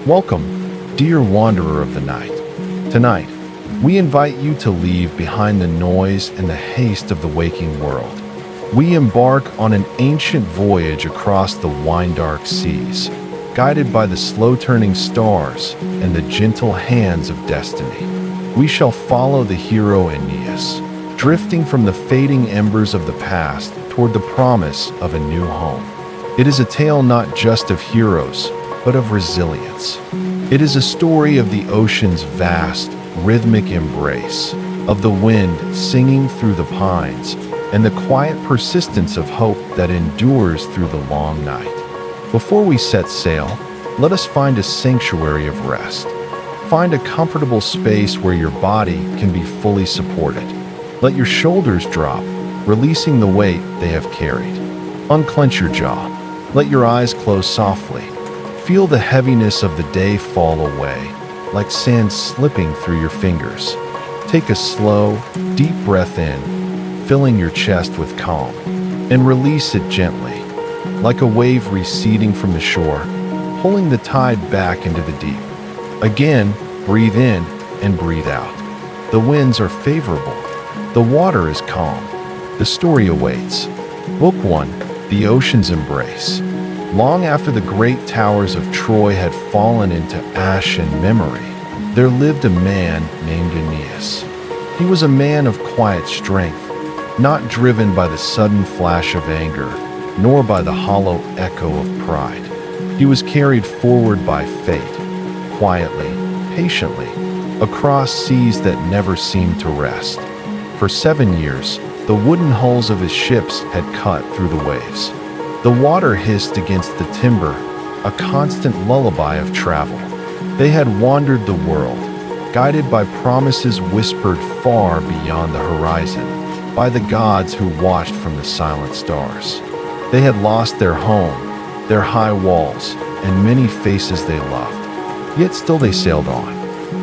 Welcome, dear wanderer of the night. Tonight, we invite you to leave behind the noise and the haste of the waking world. We embark on an ancient voyage across the wine-dark seas, guided by the slow-turning stars and the gentle hands of destiny. We shall follow the hero Aeneas, drifting from the fading embers of the past toward the promise of a new home. It is a tale not just of heroes, but of resilience. It is a story of the ocean's vast, rhythmic embrace, of the wind singing through the pines, and the quiet persistence of hope that endures through the long night. Before we set sail, let us find a sanctuary of rest. Find a comfortable space where your body can be fully supported. Let your shoulders drop, releasing the weight they have carried. Unclench your jaw. Let your eyes close softly. Feel the heaviness of the day fall away, like sand slipping through your fingers. Take a slow, deep breath in, filling your chest with calm, and release it gently, like a wave receding from the shore, pulling the tide back into the deep. Again, breathe in and breathe out. The winds are favorable. The water is calm. The story awaits. Book 1, The Ocean's Embrace. Long after the great towers of Troy had fallen into ash and memory, there lived a man named Aeneas. He was a man of quiet strength, not driven by the sudden flash of anger, nor by the hollow echo of pride. He was carried forward by fate, quietly, patiently, across seas that never seemed to rest. For 7 years, the wooden hulls of his ships had cut through the waves. The water hissed against the timber, a constant lullaby of travel. They had wandered the world, guided by promises whispered far beyond the horizon, by the gods who watched from the silent stars. They had lost their home, their high walls, and many faces they loved. Yet still they sailed on.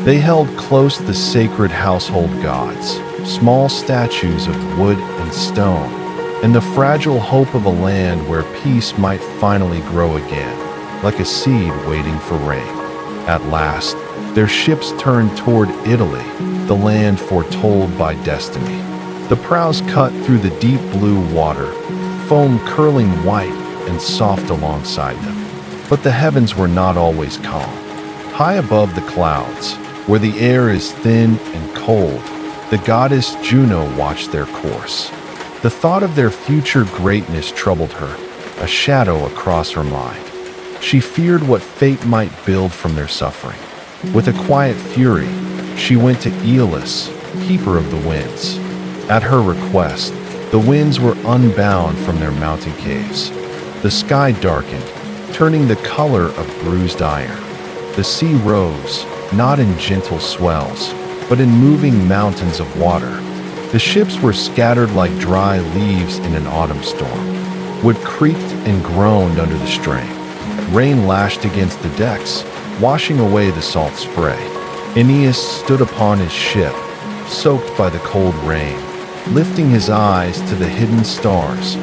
They held close the sacred household gods, small statues of wood and stone, and the fragile hope of a land where peace might finally grow again, like a seed waiting for rain. At last, their ships turned toward Italy, the land foretold by destiny. The prows cut through the deep blue water, foam curling white and soft alongside them. But the heavens were not always calm. High above the clouds, where the air is thin and cold, the goddess Juno watched their course. The thought of their future greatness troubled her, a shadow across her mind. She feared what fate might build from their suffering. With a quiet fury, she went to Aeolus, keeper of the winds. At her request, the winds were unbound from their mountain caves. The sky darkened, turning the color of bruised iron. The sea rose, not in gentle swells, but in moving mountains of water. The ships were scattered like dry leaves in an autumn storm. Wood creaked and groaned under the strain. Rain lashed against the decks, washing away the salt spray. Aeneas stood upon his ship, soaked by the cold rain, lifting his eyes to the hidden stars,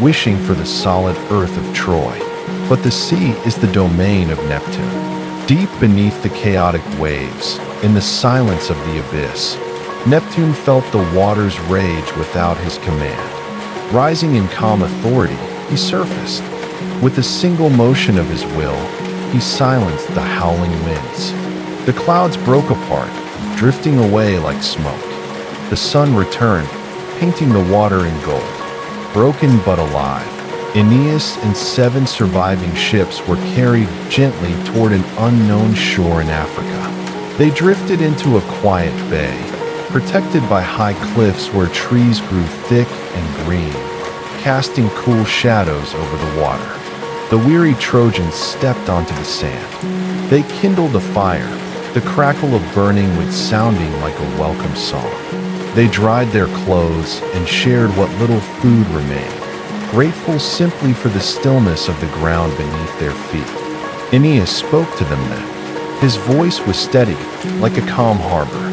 wishing for the solid earth of Troy. But the sea is the domain of Neptune. Deep beneath the chaotic waves, in the silence of the abyss, Neptune felt the waters rage without his command. Rising in calm authority, he surfaced. With a single motion of his will, he silenced the howling winds. The clouds broke apart, drifting away like smoke. The sun returned, painting the water in gold. Broken but alive, Aeneas and 7 surviving ships were carried gently toward an unknown shore in Africa. They drifted into a quiet bay, protected by high cliffs where trees grew thick and green, casting cool shadows over the water. The weary Trojans stepped onto the sand. They kindled a fire, the crackle of burning wood sounding like a welcome song. They dried their clothes and shared what little food remained, grateful simply for the stillness of the ground beneath their feet. Aeneas spoke to them then. His voice was steady, like a calm harbor.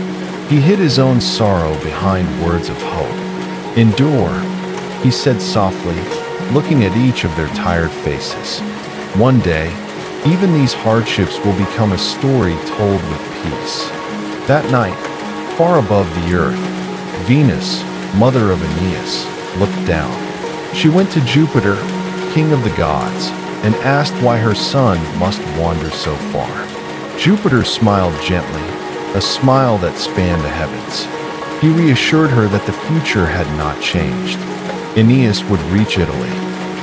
He hid his own sorrow behind words of hope. Endure, he said softly, looking at each of their tired faces. One day, Even these hardships will become a story told with peace. That night, far above the earth, Venus, mother of Aeneas, looked down. She went to Jupiter, king of the gods, and asked why her son must wander so far. Jupiter smiled gently, a smile that spanned the heavens. He reassured her that the future had not changed. Aeneas would reach Italy.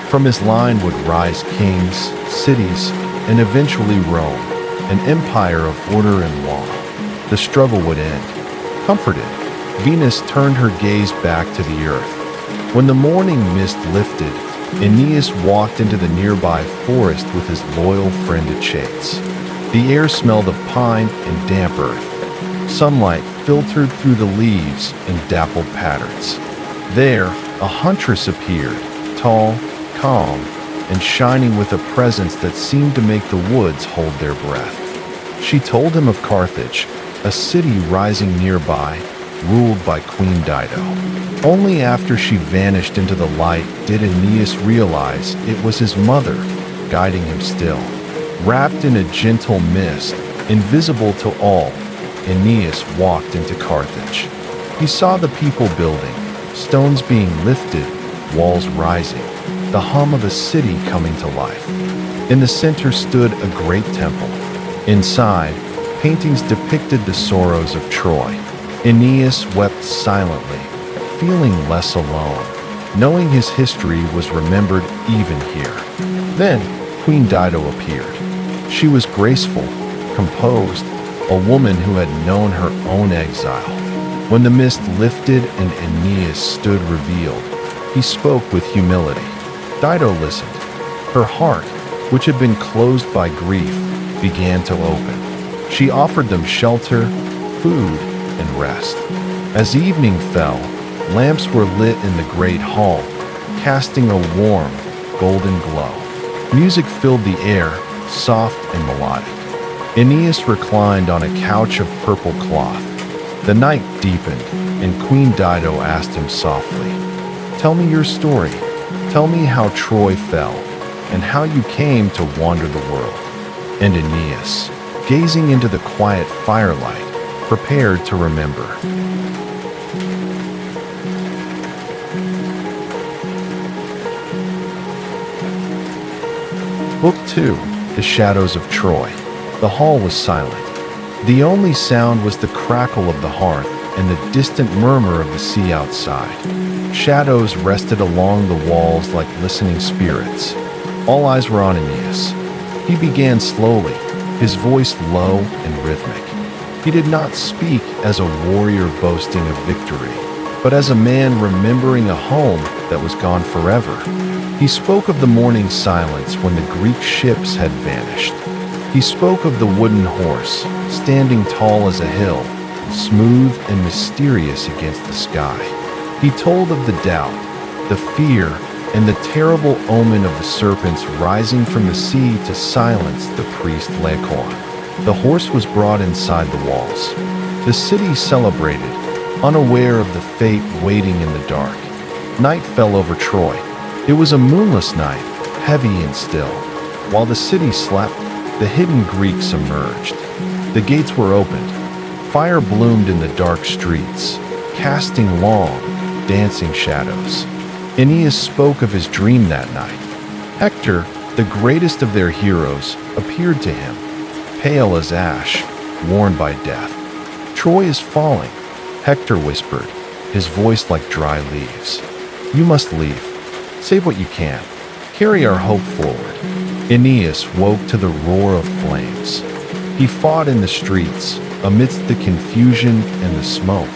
From his line would rise kings, cities, and eventually Rome, an empire of order and law. The struggle would end. Comforted, Venus turned her gaze back to the earth. When the morning mist lifted, Aeneas walked into the nearby forest with his loyal friend Aeneas. The air smelled of pine and damp earth. Sunlight filtered through the leaves in dappled patterns. There, a huntress appeared, tall, calm, and shining with a presence that seemed to make the woods hold their breath. She told him of Carthage, a city rising nearby, ruled by Queen Dido. Only after she vanished into the light did Aeneas realize it was his mother, guiding him still. Wrapped in a gentle mist, invisible to all, Aeneas walked into Carthage. He saw the people building, stones being lifted, walls rising, the hum of a city coming to life. In the center stood a great temple. Inside, paintings depicted the sorrows of Troy. Aeneas wept silently, feeling less alone, knowing his history was remembered even here. Then, Queen Dido appeared. She was graceful, composed, a woman who had known her own exile. When the mist lifted and Aeneas stood revealed, he spoke with humility. Dido listened. Her heart, which had been closed by grief, began to open. She offered them shelter, food, and rest. As evening fell, lamps were lit in the great hall, casting a warm, golden glow. Music filled the air, soft and melodic. Aeneas reclined on a couch of purple cloth. The night deepened, and Queen Dido asked him softly, "Tell me your story. Tell me how Troy fell, and how you came to wander the world." And Aeneas, gazing into the quiet firelight, prepared to remember. Book 2, The Shadows of Troy. The hall was silent. The only sound was the crackle of the hearth and the distant murmur of the sea outside. Shadows rested along the walls like listening spirits. All eyes were on Aeneas. He began slowly, his voice low and rhythmic. He did not speak as a warrior boasting of victory, but as a man remembering a home that was gone forever. He spoke of the morning silence when the Greek ships had vanished. He spoke of the wooden horse, standing tall as a hill, smooth and mysterious against the sky. He told of the doubt, the fear, and the terrible omen of the serpents rising from the sea to silence the priest Laocoon. The horse was brought inside the walls. The city celebrated, unaware of the fate waiting in the dark. Night fell over Troy. It was a moonless night, heavy and still. While the city slept, the hidden Greeks emerged. The gates were opened. Fire bloomed in the dark streets, casting long, dancing shadows. Aeneas spoke of his dream that night. Hector, the greatest of their heroes, appeared to him, pale as ash, worn by death. "Troy is falling," Hector whispered, his voice like dry leaves. "You must leave. Save what you can. Carry our hope forward." Aeneas woke to the roar of flames. He fought in the streets, amidst the confusion and the smoke.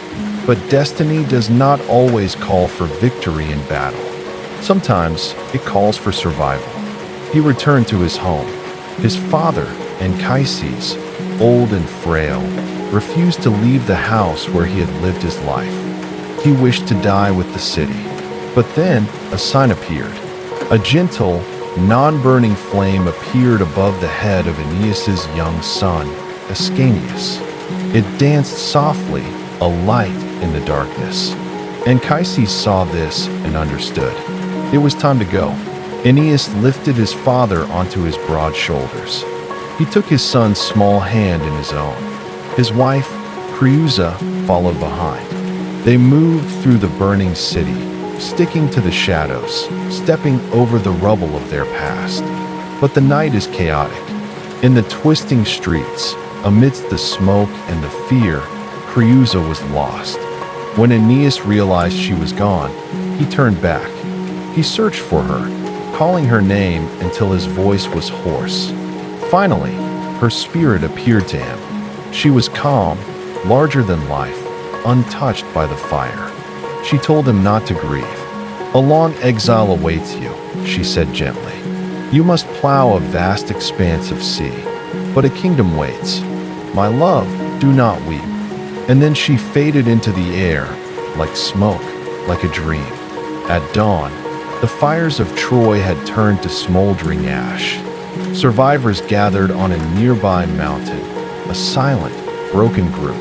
But destiny does not always call for victory in battle. Sometimes it calls for survival. He returned to his home. His father, Anchises, old and frail, refused to leave the house where he had lived his life. He wished to die with the city. But then a sign appeared. A gentle, non-burning flame appeared above the head of Aeneas's young son, Aeneas. It danced softly, a light in the darkness. Anchises saw this and understood. It was time to go. Aeneas lifted his father onto his broad shoulders. He took his son's small hand in his own. His wife, Creusa, followed behind. They moved through the burning city, sticking to the shadows, stepping over the rubble of their past. But the night is chaotic. In the twisting streets, amidst the smoke and the fear, Creusa was lost. When Aeneas realized she was gone, he turned back. He searched for her, calling her name until his voice was hoarse. Finally, her spirit appeared to him. She was calm, larger than life, untouched by the fire. She told him not to grieve. "A long exile awaits you," she said gently. "You must plow a vast expanse of sea, but a kingdom waits. My love, do not weep." And then she faded into the air, like smoke, like a dream. At dawn, the fires of Troy had turned to smoldering ash. Survivors gathered on a nearby mountain, a silent, broken group.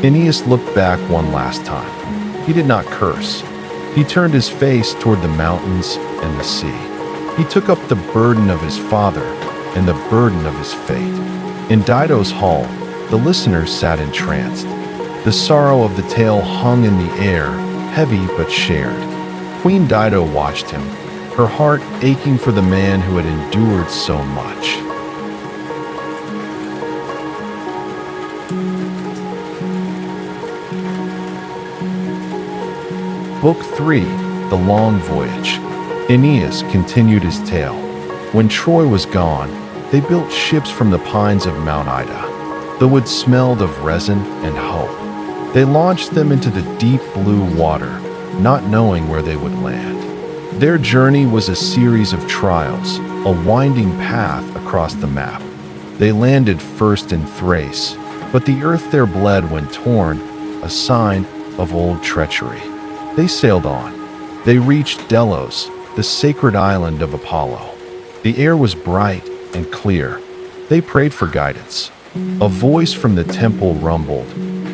Aeneas looked back one last time. He did not curse. He turned his face toward the mountains and the sea. He took up the burden of his father and the burden of his fate. In Dido's hall, the listeners sat entranced. The sorrow of the tale hung in the air, heavy but shared. Queen Dido watched him, her heart aching for the man who had endured so much. Book 3, The Long Voyage. Aeneas continued his tale. When Troy was gone, they built ships from the pines of Mount Ida. The wood smelled of resin and hope. They launched them into the deep blue water, not knowing where they would land. Their journey was a series of trials, a winding path across the map. They landed first in Thrace, but the earth there bled when torn, a sign of old treachery. They sailed on. They reached Delos, the sacred island of Apollo. The air was bright and clear. They prayed for guidance. A voice from the temple rumbled,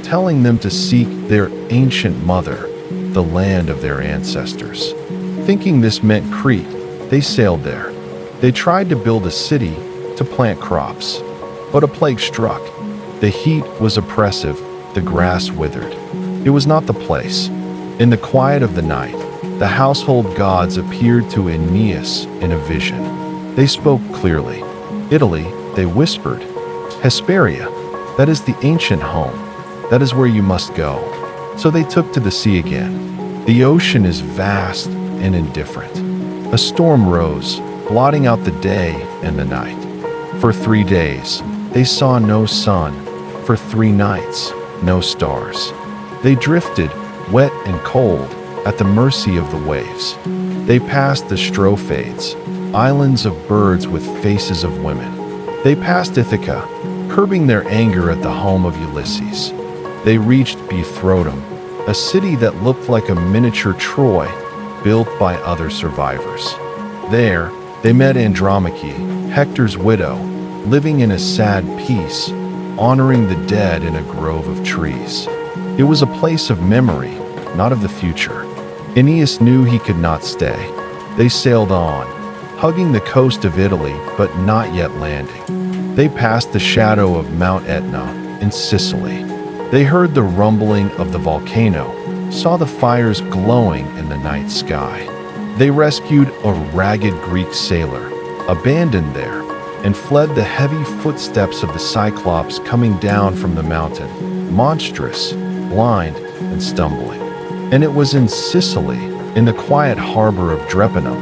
telling them to seek their ancient mother, the land of their ancestors. Thinking this meant Crete, they sailed there. They tried to build a city, to plant crops. But a plague struck. The heat was oppressive, the grass withered. It was not the place. In the quiet of the night, the household gods appeared to Aeneas in a vision. They spoke clearly. "Italy," they whispered. "Hesperia, that is the ancient home. That is where you must go." So they took to the sea again. The ocean is vast and indifferent. A storm rose, blotting out the day and the night. For 3 days, they saw no sun. For 3 nights, no stars. They drifted, wet and cold, at the mercy of the waves. They passed the Strophades, islands of birds with faces of women. They passed Ithaca, curbing their anger at the home of Ulysses. They reached Beuthrodum, a city that looked like a miniature Troy, built by other survivors. There, they met Andromache, Hector's widow, living in a sad peace, honoring the dead in a grove of trees. It was a place of memory, not of the future. Aeneas knew he could not stay. They sailed on, hugging the coast of Italy, but not yet landing. They passed the shadow of Mount Etna in Sicily. They heard the rumbling of the volcano, saw the fires glowing in the night sky. They rescued a ragged Greek sailor, abandoned there, and fled the heavy footsteps of the Cyclops coming down from the mountain, monstrous, blind, and stumbling. And it was in Sicily, in the quiet harbor of Drepanum,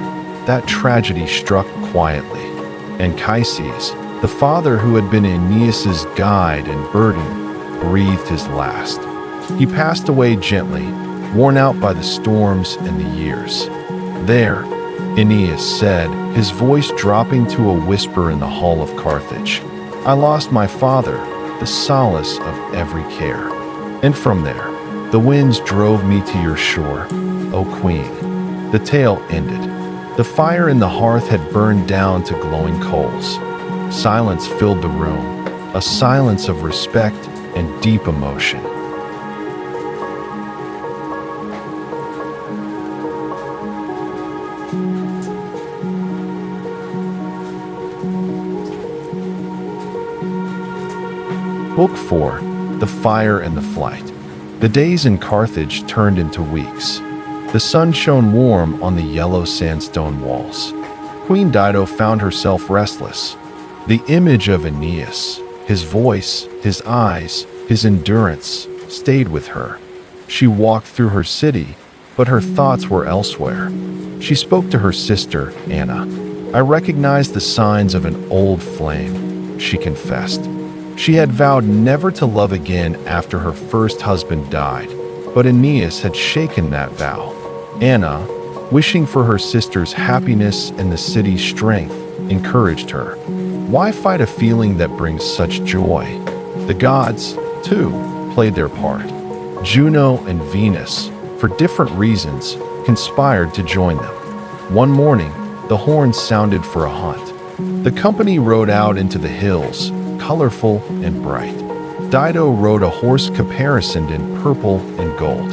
that tragedy struck quietly. Anchises, the father who had been Aeneas's guide and burden, breathed his last. He passed away gently, worn out by the storms and the years. "There," Aeneas said, his voice dropping to a whisper in the hall of Carthage, "I lost my father, the solace of every care. And from there, the winds drove me to your shore, O Queen." The tale ended. The fire in the hearth had burned down to glowing coals. Silence filled the room, a silence of respect and deep emotion. Book 4, The Fire and the Flight. The days in Carthage turned into weeks. The sun shone warm on the yellow sandstone walls. Queen Dido found herself restless. The image of Aeneas, his voice, his eyes, his endurance, stayed with her. She walked through her city, but her thoughts were elsewhere. She spoke to her sister, Anna. "I recognized the signs of an old flame," she confessed. She had vowed never to love again after her first husband died, but Aeneas had shaken that vow. Anna, wishing for her sister's happiness and the city's strength, encouraged her. Why fight a feeling that brings such joy? The gods, too, played their part. Juno and Venus, for different reasons, conspired to join them. One morning, the horns sounded for a hunt. The company rode out into the hills, colorful and bright. Dido rode a horse caparisoned in purple and gold.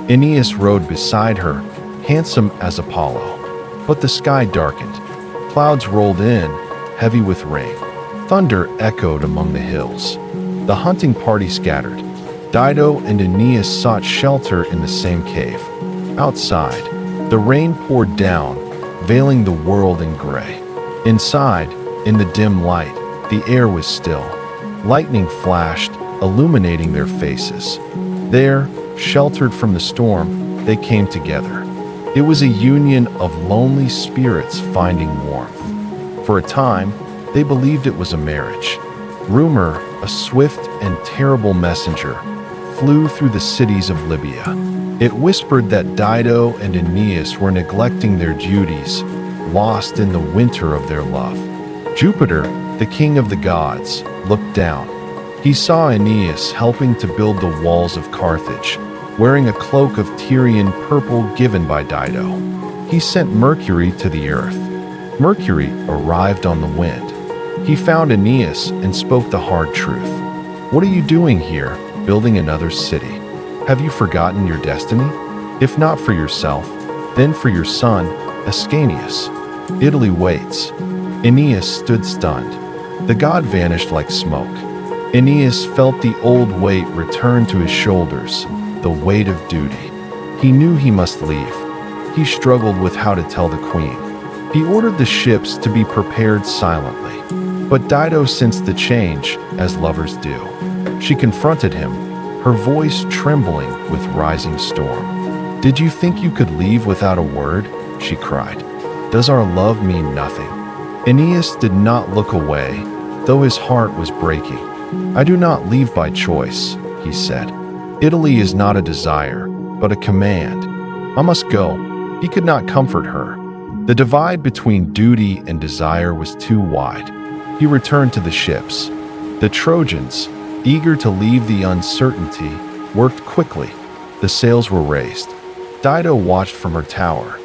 Aeneas rode beside her, handsome as Apollo. But the sky darkened. Clouds rolled in, heavy with rain. Thunder echoed among the hills. The hunting party scattered. Dido and Aeneas sought shelter in the same cave. Outside, the rain poured down, veiling the world in gray. Inside, in the dim light, the air was still. Lightning flashed, illuminating their faces. There, sheltered from the storm, they came together. It was a union of lonely spirits finding warmth. For a time, they believed it was a marriage. Rumor, a swift and terrible messenger, flew through the cities of Libya. It whispered that Dido and Aeneas were neglecting their duties, lost in the winter of their love. Jupiter, the king of the gods, looked down. He saw Aeneas helping to build the walls of Carthage, wearing a cloak of Tyrian purple given by Dido. He sent Mercury to the earth. Mercury arrived on the wind. He found Aeneas and spoke the hard truth. "What are you doing here, building another city? Have you forgotten your destiny? If not for yourself, then for your son, Aeneas. Italy waits." Aeneas stood stunned. The god vanished like smoke. Aeneas felt the old weight return to his shoulders, the weight of duty. He knew he must leave. He struggled with how to tell the queen. He ordered the ships to be prepared silently. But Dido sensed the change, as lovers do. She confronted him, her voice trembling with rising storm. "Did you think you could leave without a word?" she cried. "Does our love mean nothing?" Aeneas did not look away, though his heart was breaking. "I do not leave by choice," he said. "Italy is not a desire, but a command. I must go." He could not comfort her. The divide between duty and desire was too wide. He returned to the ships. The Trojans, eager to leave the uncertainty, worked quickly. The sails were raised. Dido watched from her tower.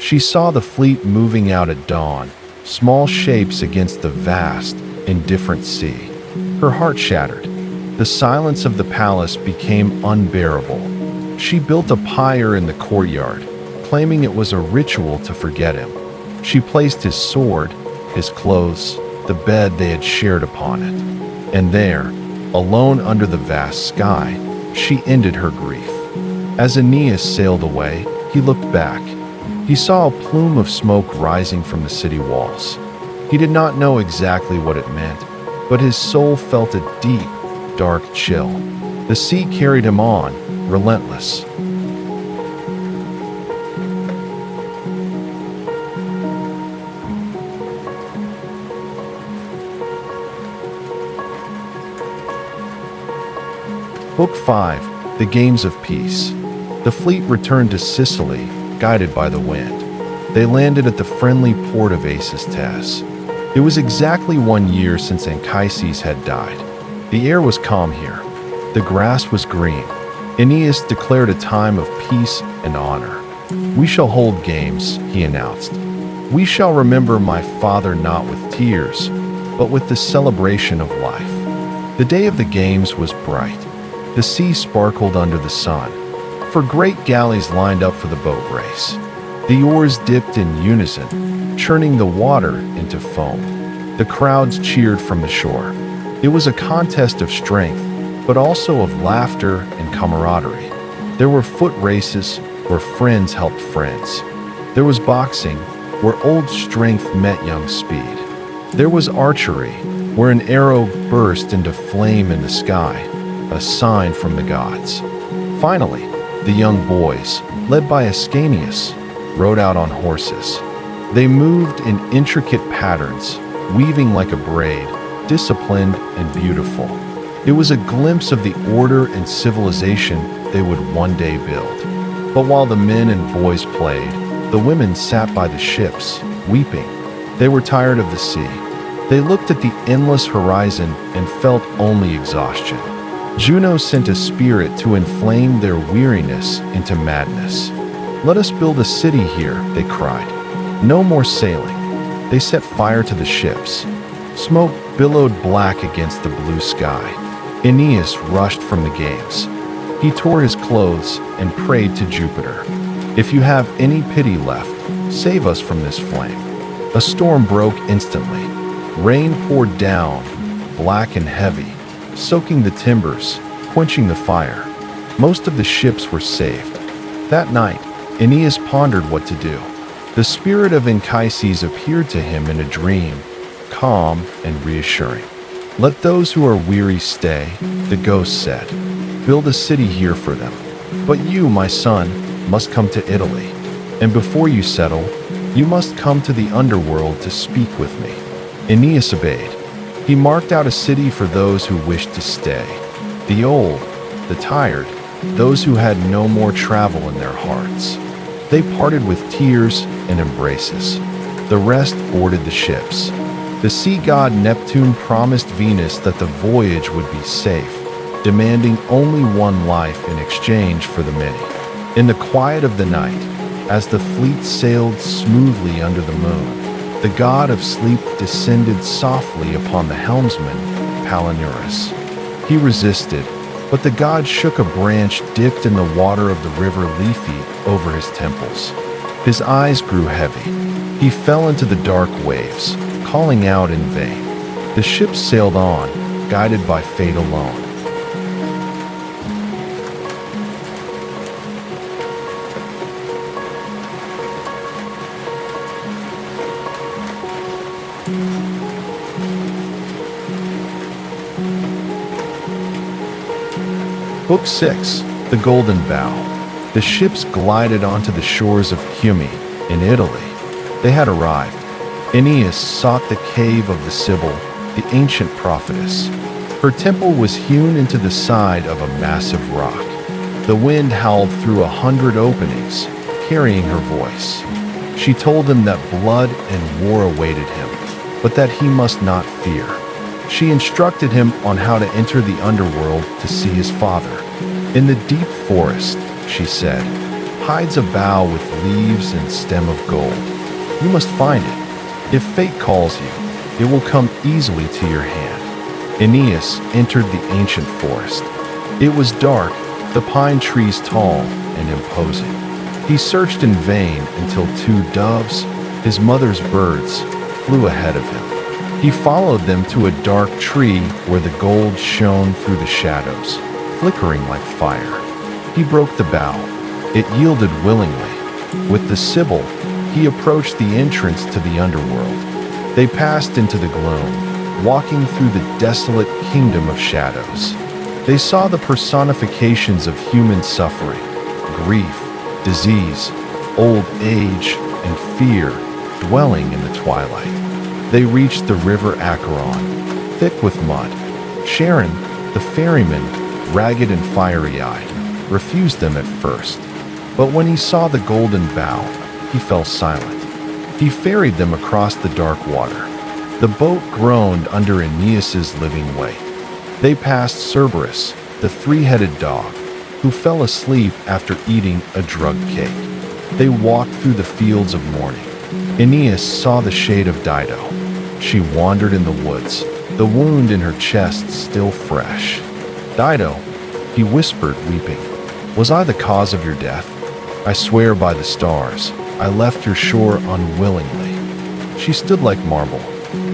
She saw the fleet moving out at dawn, small shapes against the vast, indifferent sea. Her heart shattered. The silence of the palace became unbearable. She built a pyre in the courtyard, claiming it was a ritual to forget him. She placed his sword, his clothes, the bed they had shared upon it. And there, alone under the vast sky, she ended her grief. As Aeneas sailed away, he looked back. He saw a plume of smoke rising from the city walls. He did not know exactly what it meant, but his soul felt a deep, dark chill. The sea carried him on, relentless. Book 5, The Games of Peace. The fleet returned to Sicily, guided by the wind. They landed at the friendly port of Aeneas. It was exactly 1 year since Anchises had died. The air was calm here. The grass was green. Aeneas declared a time of peace and honor. "We shall hold games," he announced. "We shall remember my father not with tears, but with the celebration of life." The day of the games was bright. The sea sparkled under the sun, for great galleys lined up for the boat race. The oars dipped in unison, churning the water into foam. The crowds cheered from the shore. It was a contest of strength, but also of laughter and camaraderie. There were foot races where friends helped friends. There was boxing where old strength met young speed. There was archery where an arrow burst into flame in the sky, a sign from the gods. Finally, the young boys, led by Aeneas, rode out on horses. They moved in intricate patterns, weaving like a braid, disciplined and beautiful. It was a glimpse of the order and civilization they would one day build. But while the men and boys played, the women sat by the ships, weeping. They were tired of the sea. They looked at the endless horizon and felt only exhaustion. Juno sent a spirit to inflame their weariness into madness. "Let us build a city here," they cried. "No more sailing." They set fire to the ships. Smoke billowed black against the blue sky. Aeneas rushed from the games. He tore his clothes and prayed to Jupiter, "If you have any pity left, save us from this flame." A storm broke instantly. Rain poured down, black and heavy, soaking the timbers, quenching the fire. Most of the ships were saved. That night, Aeneas pondered what to do. The spirit of Anchises appeared to him in a dream, calm and reassuring. "Let those who are weary stay," the ghost said. "Build a city here for them. But you, my son, must come to Italy. And before you settle, you must come to the underworld to speak with me." Aeneas obeyed. He marked out a city for those who wished to stay. The old, the tired, those who had no more travel in their hearts. They parted with tears and embraces. The rest boarded the ships. The sea god Neptune promised Venus that the voyage would be safe, demanding only one life in exchange for the many. In the quiet of the night, as the fleet sailed smoothly under the moon, the god of sleep descended softly upon the helmsman, Palinurus. He resisted, but the god shook a branch dipped in the water of the river Lethe over his temples. His eyes grew heavy. He fell into the dark waves, calling out in vain. The ships sailed on, guided by fate alone. Book 6, The Golden Bough. The ships glided onto the shores of Cumae, in Italy. They had arrived. Aeneas sought the cave of the Sibyl, the ancient prophetess. Her temple was hewn into the side of a massive rock. The wind howled through 100 openings, carrying her voice. She told him that blood and war awaited him, but that he must not fear. She instructed him on how to enter the underworld to see his father. "In the deep forest," she said, "hides a bough with leaves and stem of gold. You must find it. If fate calls you, it will come easily to your hand." Aeneas entered the ancient forest. It was dark, the pine trees tall and imposing. He searched in vain until 2 doves, his mother's birds, flew ahead of him. He followed them to a dark tree where the gold shone through the shadows, flickering like fire. He broke the bough. It yielded willingly. With the Sibyl, he approached the entrance to the underworld. They passed into the gloom, walking through the desolate kingdom of shadows. They saw the personifications of human suffering, grief, disease, old age, and fear dwelling in the twilight. They reached the river Acheron, thick with mud. Charon, the ferryman, ragged and fiery-eyed, refused them at first. But when he saw the golden bough, he fell silent. He ferried them across the dark water. The boat groaned under Aeneas's living weight. They passed Cerberus, the 3-headed dog, who fell asleep after eating a drugged cake. They walked through the fields of mourning. Aeneas saw the shade of Dido. She wandered in the woods, the wound in her chest still fresh. "Dido," he whispered, weeping, "was I the cause of your death? I swear by the stars, I left your shore unwillingly." She stood like marble.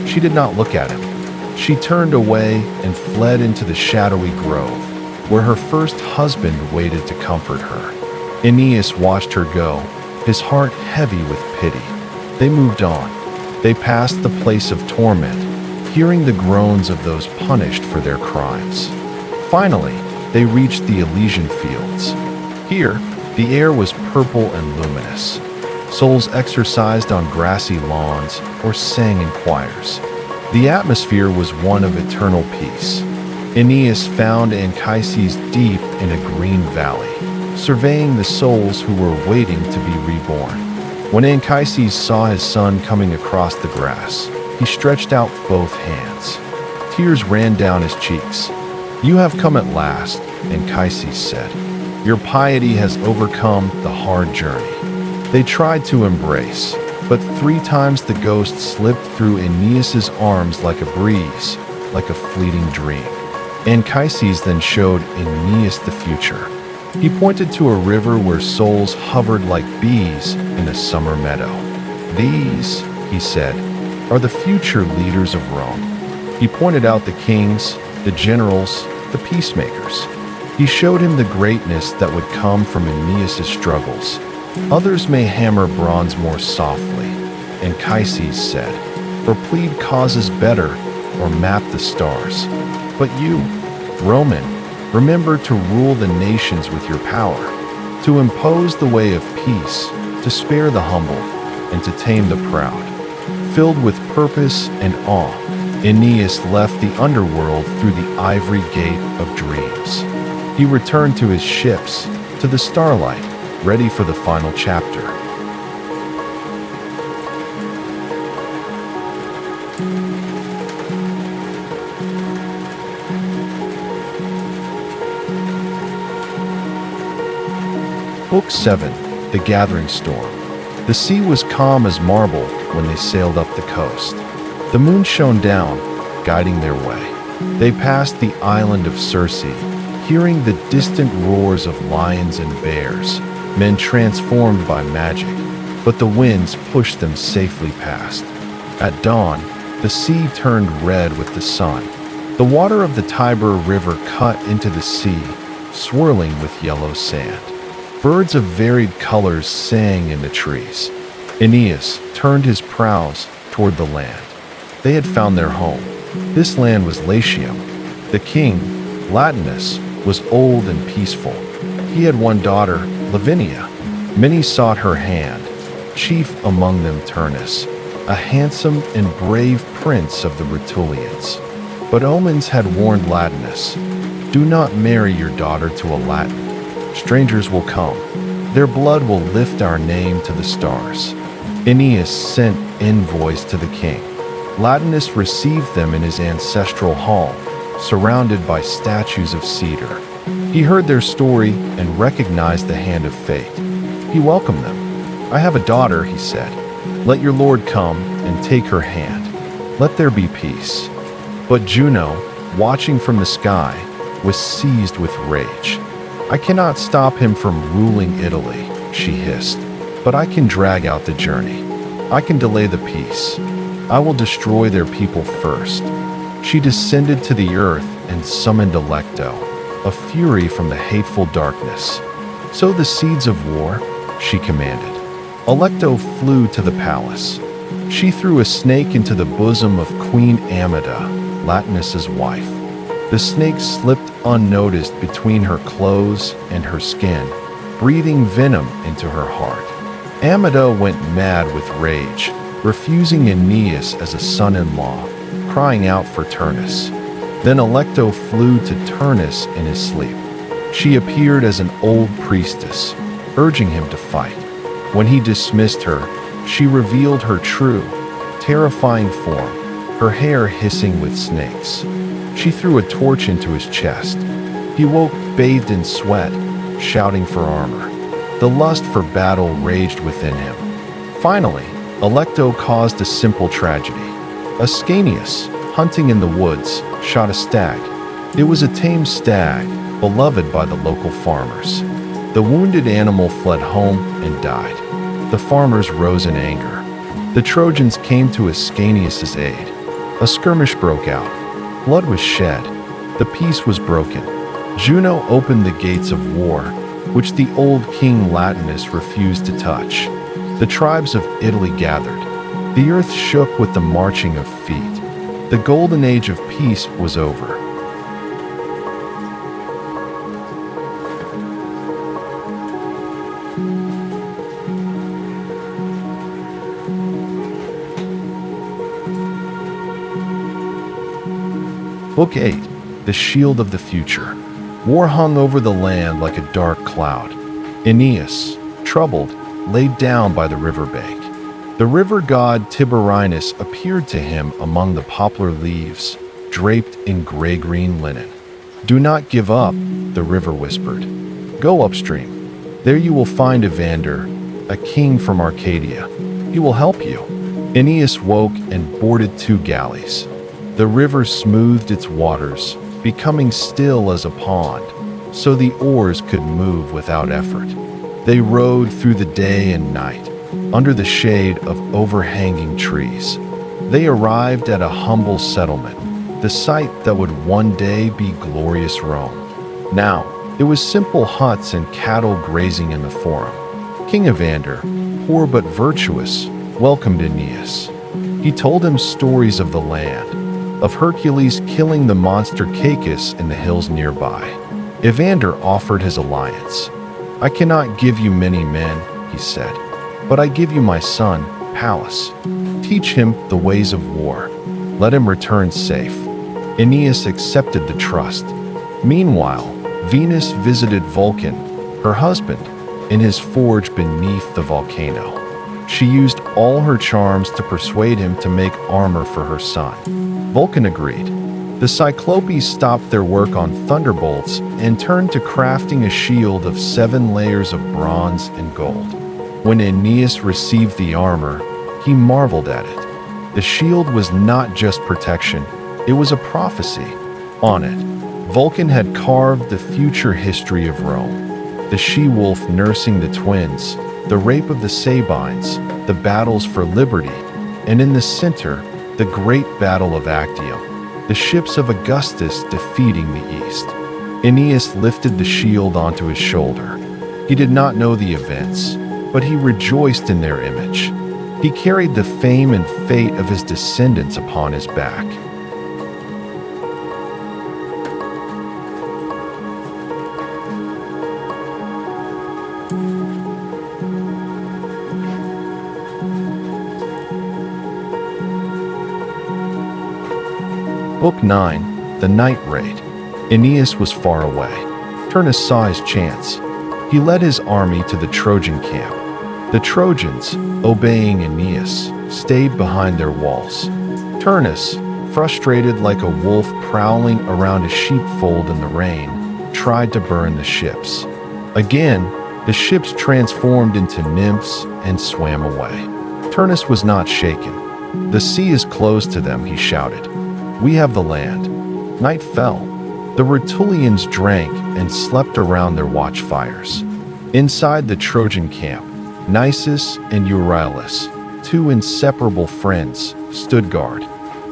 She did not look at him. She turned away and fled into the shadowy grove, where her first husband waited to comfort her. Aeneas watched her go, his heart heavy with pity. They moved on. They passed the place of torment, hearing the groans of those punished for their crimes. Finally, they reached the Elysian fields. Here, the air was purple and luminous. Souls exercised on grassy lawns or sang in choirs. The atmosphere was one of eternal peace. Aeneas found Anchises deep in a green valley, surveying the souls who were waiting to be reborn. When Anchises saw his son coming across the grass, he stretched out both hands. Tears ran down his cheeks. "You have come at last," Anchises said. "Your piety has overcome the hard journey." They tried to embrace, but 3 times the ghost slipped through Aeneas's arms like a breeze, like a fleeting dream. Anchises then showed Aeneas the future. He pointed to a river where souls hovered like bees in a summer meadow. "These," he said, "are the future leaders of Rome." He pointed out the kings, the generals, the peacemakers. He showed him the greatness that would come from Aeneas's struggles. "Others may hammer bronze more softly," Anchises said, "or plead causes better, or map the stars. But you, Roman, remember to rule the nations with your power, to impose the way of peace, to spare the humble, and to tame the proud." Filled with purpose and awe, Aeneas left the underworld through the ivory gate of dreams. He returned to his ships, to the starlight, ready for the final chapter. Book 7, The Gathering Storm. The sea was calm as marble when they sailed up the coast. The moon shone down, guiding their way. They passed the island of Circe, hearing the distant roars of lions and bears, men transformed by magic, but the winds pushed them safely past. At dawn, the sea turned red with the sun. The water of the Tiber River cut into the sea, swirling with yellow sand. Birds of varied colors sang in the trees. Aeneas turned his prows toward the land. They had found their home. This land was Latium. The king, Latinus, was old and peaceful. He had one daughter, Lavinia. Many sought her hand, chief among them Turnus, a handsome and brave prince of the Rutulians. But omens had warned Latinus, "Do not marry your daughter to a Latin. Strangers will come. Their blood will lift our name to the stars." Aeneas sent envoys to the king. Latinus received them in his ancestral hall, surrounded by statues of cedar. He heard their story and recognized the hand of fate. He welcomed them. "I have a daughter," he said. "Let your lord come and take her hand. Let there be peace." But Juno, watching from the sky, was seized with rage. "I cannot stop him from ruling Italy," she hissed, "but I can drag out the journey. I can delay the peace. I will destroy their people first." She descended to the earth and summoned Alecto, a fury from the hateful darkness. "Sow the seeds of war," she commanded. Alecto flew to the palace. She threw a snake into the bosom of Queen Amida, Latinus's wife. The snake slipped unnoticed between her clothes and her skin, breathing venom into her heart. Amida went mad with rage, refusing Aeneas as a son-in-law, crying out for Turnus. Then Alecto flew to Turnus in his sleep. She appeared as an old priestess, urging him to fight. When he dismissed her, she revealed her true, terrifying form, her hair hissing with snakes. She threw a torch into his chest. He woke bathed in sweat, shouting for armor. The lust for battle raged within him. Finally, Alecto caused a simple tragedy. Ascanius, hunting in the woods, shot a stag. It was a tame stag, beloved by the local farmers. The wounded animal fled home and died. The farmers rose in anger. The Trojans came to Ascanius's aid. A skirmish broke out. Blood was shed. The peace was broken. Juno opened the gates of war, which the old King Latinus refused to touch. The tribes of Italy gathered. The earth shook with the marching of feet. The golden age of peace was over. Book 8, The Shield of the Future. War hung over the land like a dark cloud. Aeneas, troubled, laid down by the river bank. The river god Tiberinus appeared to him among the poplar leaves, draped in gray-green linen. "Do not give up," the river whispered. "Go upstream. There you will find Evander, a king from Arcadia. He will help you." Aeneas woke and boarded 2 galleys. The river smoothed its waters, becoming still as a pond, so the oars could move without effort. They rowed through the day and night, under the shade of overhanging trees. They arrived at a humble settlement, the site that would one day be glorious Rome. Now, it was simple huts and cattle grazing in the forum. King Evander, poor but virtuous, welcomed Aeneas. He told him stories of the land, of Hercules killing the monster Cacus in the hills nearby. Evander offered his alliance. "I cannot give you many men," he said, "but I give you my son, Pallas. Teach him the ways of war. Let him return safe." Aeneas accepted the trust. Meanwhile, Venus visited Vulcan, her husband, in his forge beneath the volcano. She used all her charms to persuade him to make armor for her son. Vulcan agreed. The Cyclopes stopped their work on thunderbolts and turned to crafting a shield of 7 layers of bronze and gold. When Aeneas received the armor, he marveled at it. The shield was not just protection, it was a prophecy. On it, Vulcan had carved the future history of Rome. The she-wolf nursing the twins, the rape of the Sabines, the battles for liberty, and in the center, the great battle of Actium, the ships of Augustus defeating the East. Aeneas lifted the shield onto his shoulder. He did not know the events, but he rejoiced in their image. He carried the fame and fate of his descendants upon his back. Book 9, The Night Raid. Aeneas was far away. Turnus saw his chance. He led his army to the Trojan camp. The Trojans, obeying Aeneas, stayed behind their walls. Turnus, frustrated like a wolf prowling around a sheepfold in the rain, tried to burn the ships. Again, the ships transformed into nymphs and swam away. Turnus was not shaken. "The sea is closed to them," he shouted. "We have the land." Night fell. The Rutulians drank and slept around their watchfires. Inside the Trojan camp, Nisus and Euryalus, 2 inseparable friends, stood guard.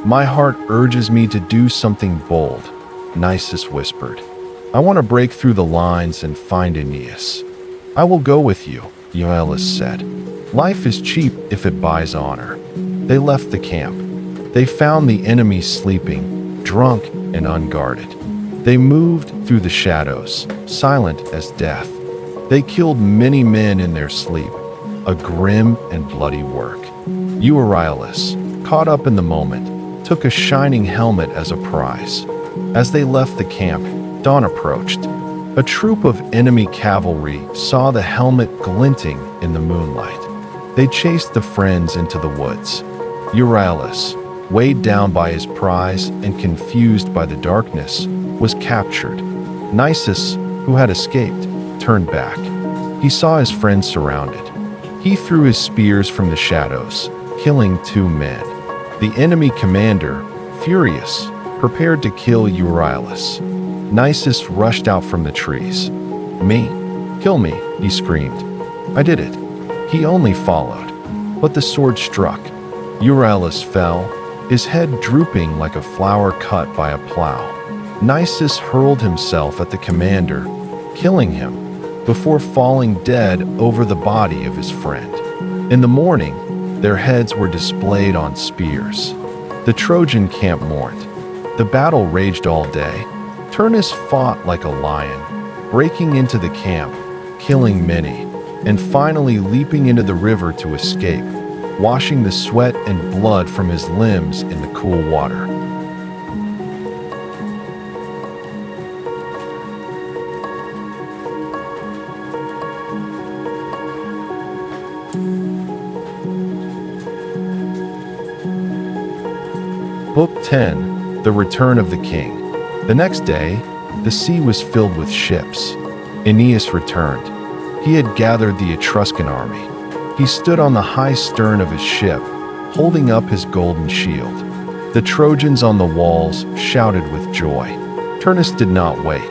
"My heart urges me to do something bold," Nisus whispered. "I want to break through the lines and find Aeneas." "I will go with you," Euryalus said. "Life is cheap if it buys honor." They left the camp. They found the enemy sleeping, drunk and unguarded. They moved through the shadows, silent as death. They killed many men in their sleep, a grim and bloody work. Euryalus, caught up in the moment, took a shining helmet as a prize. As they left the camp, dawn approached. A troop of enemy cavalry saw the helmet glinting in the moonlight. They chased the friends into the woods. Euryalus, weighed down by his prize and confused by the darkness, was captured. Nisus, who had escaped, turned back. He saw his friends surrounded. He threw his spears from the shadows, killing 2 men. The enemy commander, furious, prepared to kill Euryalus. Nisus rushed out from the trees. "Me? Kill me," he screamed. "I did it." He only followed. But the sword struck. Euryalus fell, his head drooping like a flower cut by a plow. Nisus hurled himself at the commander, killing him, before falling dead over the body of his friend. In the morning, their heads were displayed on spears. The Trojan camp mourned. The battle raged all day. Turnus fought like a lion, breaking into the camp, killing many, and finally leaping into the river to escape, washing the sweat and blood from his limbs in the cool water. Book 10, The Return of the King. The next day, the sea was filled with ships. Aeneas returned. He had gathered the Etruscan army. He stood on the high stern of his ship, holding up his golden shield. The Trojans on the walls shouted with joy. Turnus did not wait.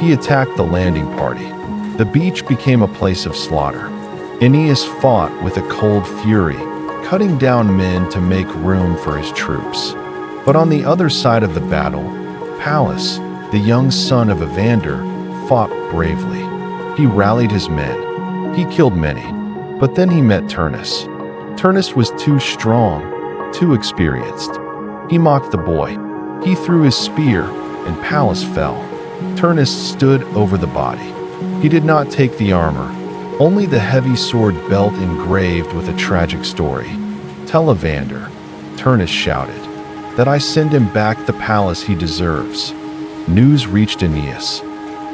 He attacked the landing party. The beach became a place of slaughter. Aeneas fought with a cold fury, cutting down men to make room for his troops. But on the other side of the battle, Pallas, the young son of Evander, fought bravely. He rallied his men. He killed many. But then he met Turnus. Turnus was too strong, too experienced. He mocked the boy. He threw his spear, and Pallas fell. Turnus stood over the body. He did not take the armor, only the heavy sword belt engraved with a tragic story. "Tell Evander," Turnus shouted, "that I send him back the palace he deserves." News reached Aeneas.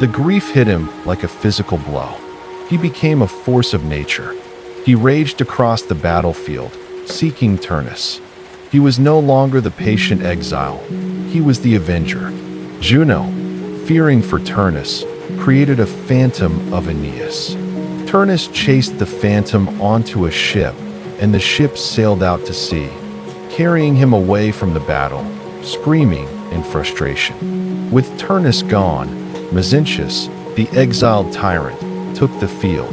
The grief hit him like a physical blow. He became a force of nature. He raged across the battlefield, seeking Turnus. He was no longer the patient exile. He was the avenger. Juno, fearing for Turnus, created a phantom of Aeneas. Turnus chased the phantom onto a ship, and the ship sailed out to sea, carrying him away from the battle, screaming in frustration. With Turnus gone, Mezentius, the exiled tyrant, took the field.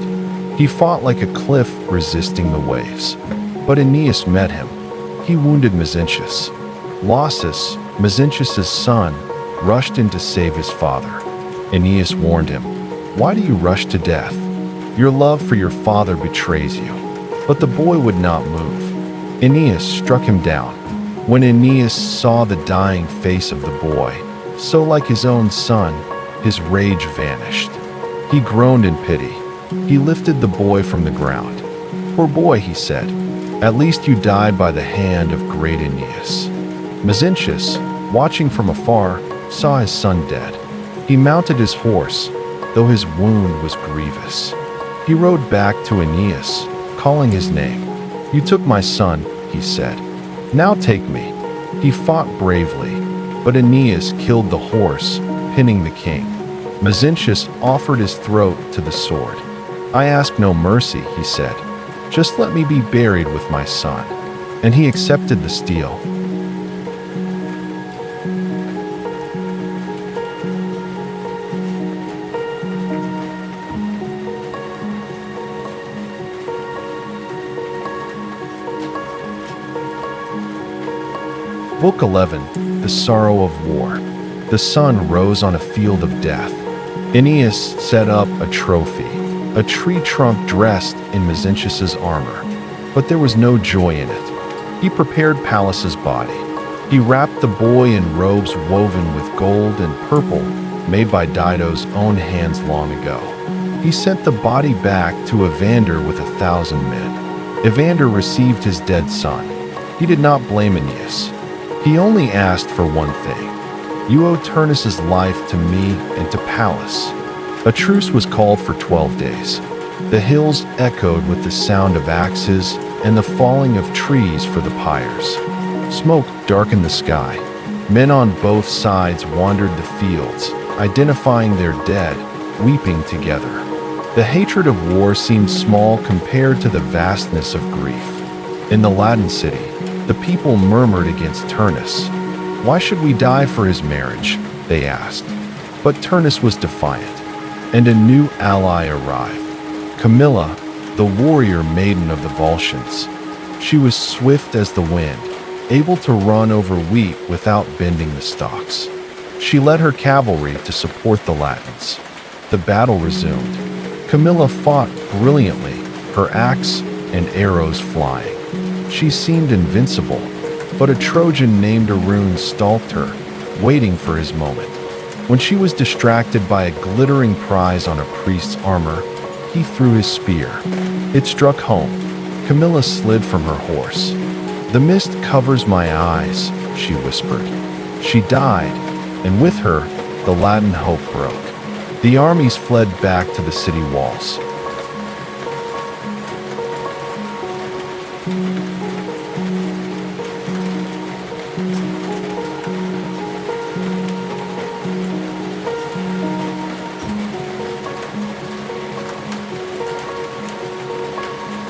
He fought like a cliff resisting the waves. But Aeneas met him. He wounded Mezentius. Lausus, Mezentius' son, rushed in to save his father. Aeneas warned him, "Why do you rush to death? Your love for your father betrays you." But the boy would not move. Aeneas struck him down. When Aeneas saw the dying face of the boy, so like his own son, his rage vanished. He groaned in pity. He lifted the boy from the ground. "Poor boy," he said, "at least you died by the hand of great Aeneas." Mezentius, watching from afar, saw his son dead. He mounted his horse, though his wound was grievous. He rode back to Aeneas, calling his name. "You took my son," he said. "Now take me." He fought bravely, but Aeneas killed the horse, pinning the king. Mezentius offered his throat to the sword. "I ask no mercy," he said. "Just let me be buried with my son." And he accepted the steel. Book 11, The Sorrow of War. The sun rose on a field of death. Aeneas set up a trophy, a tree trunk dressed in Mezentius' armor. But there was no joy in it. He prepared Pallas's body. He wrapped the boy in robes woven with gold and purple, made by Dido's own hands long ago. He sent the body back to Evander with 1,000 men. Evander received his dead son. He did not blame Aeneas. He only asked for one thing. "You owe Turnus' life to me and to Pallas." A truce was called for 12 days. The hills echoed with the sound of axes and the falling of trees for the pyres. Smoke darkened the sky. Men on both sides wandered the fields, identifying their dead, weeping together. The hatred of war seemed small compared to the vastness of grief. In the Latin city, the people murmured against Turnus. "Why should we die for his marriage?" they asked. But Turnus was defiant, and a new ally arrived. Camilla, the warrior maiden of the Volscians. She was swift as the wind, able to run over wheat without bending the stalks. She led her cavalry to support the Latins. The battle resumed. Camilla fought brilliantly, her axe and arrows flying. She seemed invincible, but a Trojan named Arun stalked her, waiting for his moment. When she was distracted by a glittering prize on a priest's armor, he threw his spear. It struck home. Camilla slid from her horse. "The mist covers my eyes," she whispered. She died, and with her, the Latin hope broke. The armies fled back to the city walls.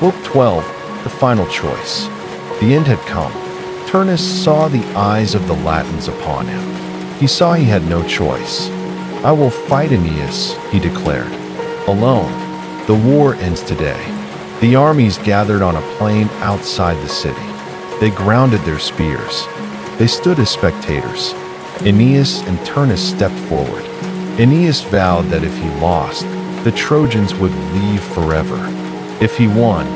Book 12, the final choice. The end had come. Turnus saw the eyes of the Latins upon him. He saw he had no choice. "I will fight Aeneas," he declared. "Alone. The war ends today." The armies gathered on a plain outside the city. They grounded their spears. They stood as spectators. Aeneas and Turnus stepped forward. Aeneas vowed that if he lost, the Trojans would leave forever. If he won,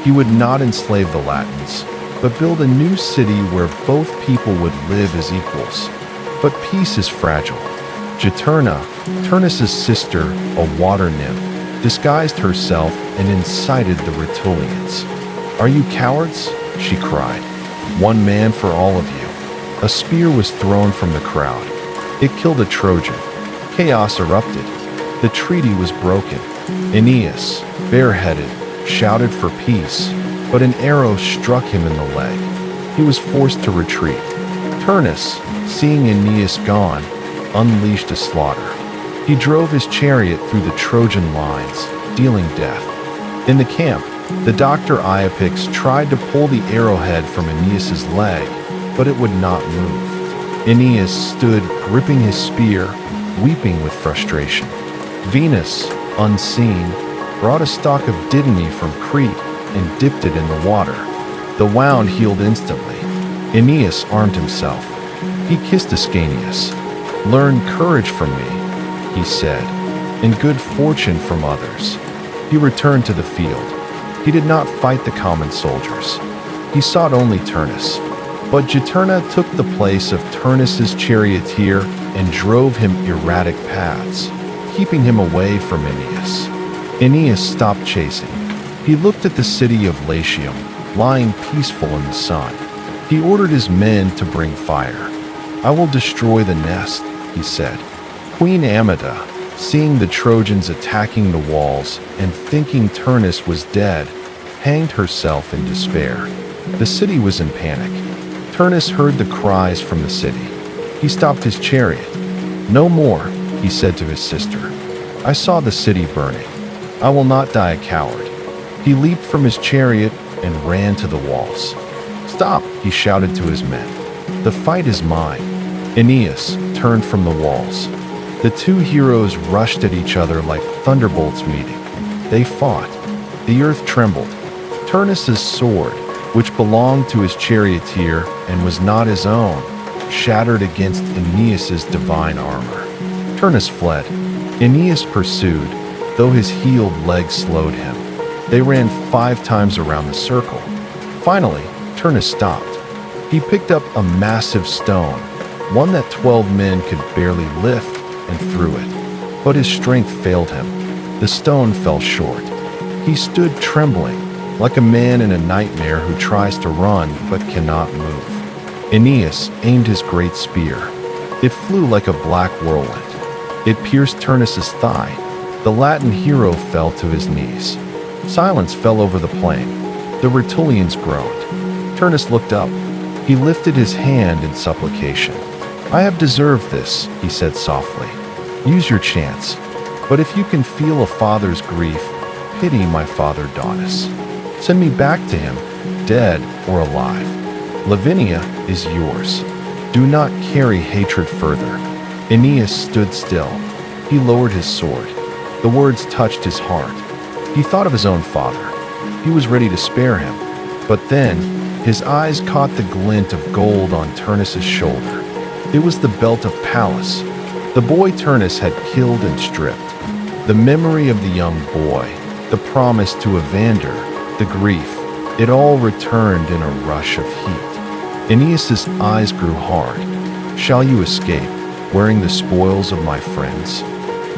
he would not enslave the Latins, but build a new city where both people would live as equals. But peace is fragile. Juturna, Turnus's sister, a water nymph, disguised herself and incited the Retellians. "Are you cowards?" she cried. "One man for all of you." A spear was thrown from the crowd. It killed a Trojan. Chaos erupted. The treaty was broken. Aeneas, bareheaded, shouted for peace, but an arrow struck him in the leg. He was forced to retreat. Turnus, seeing Aeneas gone, unleashed a slaughter. He drove his chariot through the Trojan lines, dealing death. In the camp, the doctor Iapix tried to pull the arrowhead from Aeneas's leg, but it would not move. Aeneas stood gripping his spear, weeping with frustration. Venus, unseen, brought a stalk of dittany from Crete and dipped it in the water. The wound healed instantly. Aeneas armed himself. He kissed Ascanius. "Learn courage from me," he said, "and good fortune from others." He returned to the field. He did not fight the common soldiers. He sought only Turnus. But Juturna took the place of Turnus's charioteer and drove him erratic paths, keeping him away from Aeneas. Aeneas stopped chasing. He looked at the city of Latium, lying peaceful in the sun. He ordered his men to bring fire. "I will destroy the nest," he said. Queen Amida, seeing the Trojans attacking the walls and thinking Turnus was dead, hanged herself in despair. The city was in panic. Turnus heard the cries from the city. He stopped his chariot. "No more," he said to his sister. "I saw the city burning. I will not die a coward." He leaped from his chariot and ran to the walls. "Stop," he shouted to his men. "The fight is mine." Aeneas turned from the walls. The two heroes rushed at each other like thunderbolts meeting. They fought. The earth trembled. Turnus's sword, which belonged to his charioteer and was not his own, shattered against Aeneas's divine armor. Turnus fled. Aeneas pursued, though his healed leg slowed him. They ran 5 times around the circle. Finally, Turnus stopped. He picked up a massive stone, one that 12 men could barely lift, and threw it. But his strength failed him. The stone fell short. He stood trembling, like a man in a nightmare who tries to run but cannot move. Aeneas aimed his great spear. It flew like a black whirlwind. It pierced Turnus's thigh. The Latin hero fell to his knees. Silence fell over the plain. The Retellians groaned. Turnus looked up. He lifted his hand in supplication. "I have deserved this," he said softly. "Use your chance. But if you can feel a father's grief, pity my father Daunus. Send me back to him, dead or alive. Lavinia is yours. Do not carry hatred further." Aeneas stood still. He lowered his sword. The words touched his heart. He thought of his own father. He was ready to spare him. But then, His eyes caught the glint of gold on Turnus's shoulder. It was the belt of Pallas, the boy Turnus had killed and stripped. The memory of the young boy, the promise to Evander, the grief, it all returned in a rush of heat. Aeneas's eyes grew hard. "Shall you escape, wearing the spoils of my friends?"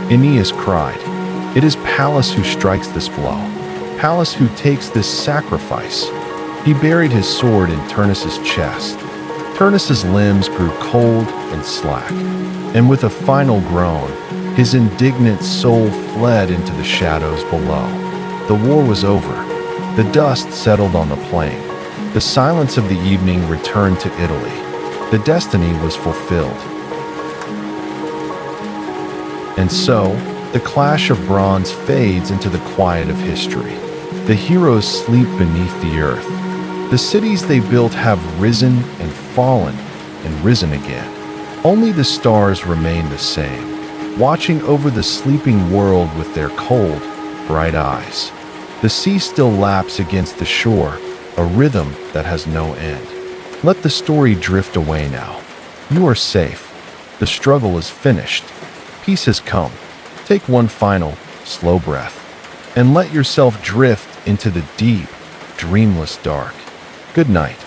Aeneas cried, "It is Pallas who strikes this blow, Pallas who takes this sacrifice." He buried his sword in Turnus's chest. Turnus's limbs grew cold and slack, and with a final groan, his indignant soul fled into the shadows below. The war was over. The dust settled on the plain. The silence of the evening returned to Italy. The destiny was fulfilled. And so, the clash of bronze fades into the quiet of history. The heroes sleep beneath the earth. The cities they built have risen and fallen and risen again. Only the stars remain the same, watching over the sleeping world with their cold, bright eyes. The sea still laps against the shore, a rhythm that has no end. Let the story drift away now. You are safe. The struggle is finished. Peace has come. Take one final, slow breath, and let yourself drift into the deep, dreamless dark. Good night.